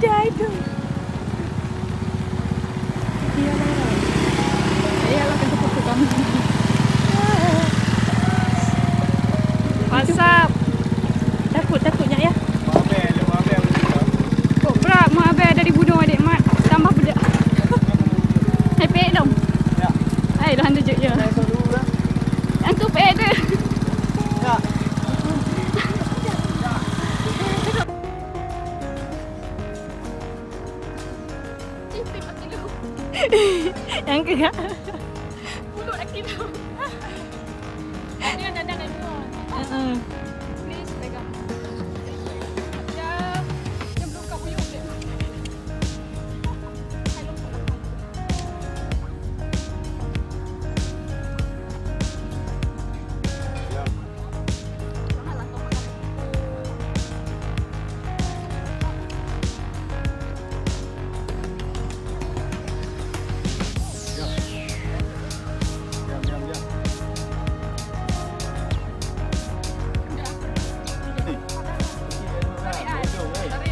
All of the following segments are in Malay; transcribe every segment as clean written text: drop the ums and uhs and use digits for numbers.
aja itu. Dia marah. Saya akan tepuk kamu. WhatsApp. Takutnya ya. Kok berat Mahabir dari Budong adik mat. Tambah budak. Hai pek dong. Ya. Hai dah tunjuk je. Yang tu pek dia. Ya. Yang ke kak? Mulut lagi tu. Dia dandan dan dua. Please pegang. Dia belum kau buyuk dia.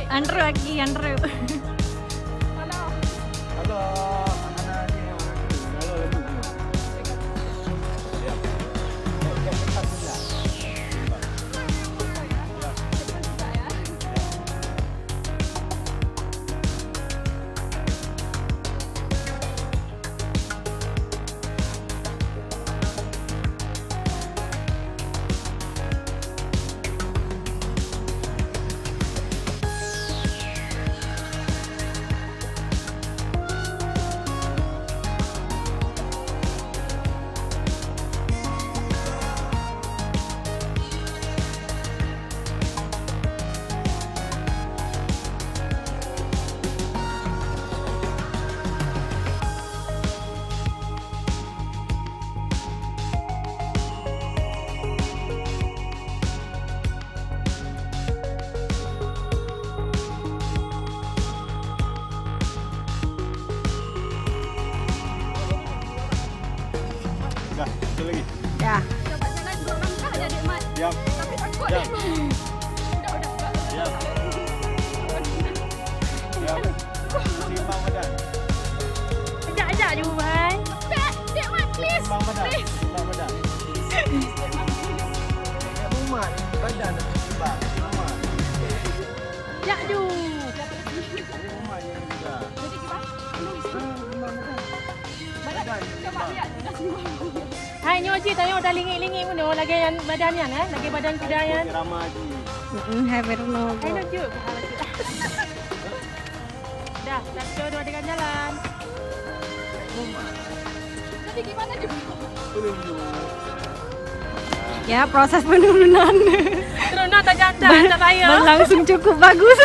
Andrew lagi, Andrew. Halo. Halo, anak-anak ni. Halo, Lebu. Ya. Cepat saja. Dah, satu lagi. Ya. Coba jalan 2 langkah aja dek mat. Diam. Tapi takut Diam. dek. Udah. Diam. Diam. Timbang badan. Ajak je Umai. Dek mat please. Timbang badan. Please. Timbang badan. Dek Muhammad, badan nak timbang. Muhammad. Ajak je. Dek Muhammad yang juga. Jadi gimana? Timbang badan. Badan Coba timbang. lihat dah semua. Hai nyoji tanya dah lingit-lingit pun lagi yang badannya lagi badan kuda yang. Ramah je. Hai Verno. Hai nyoji. Dah, satu dua dengan jalan. Jadi gimana juga? Tunjuk. Ya, proses penurunan. Turunan tak janda tak payah. Berlangsung cukup bagus.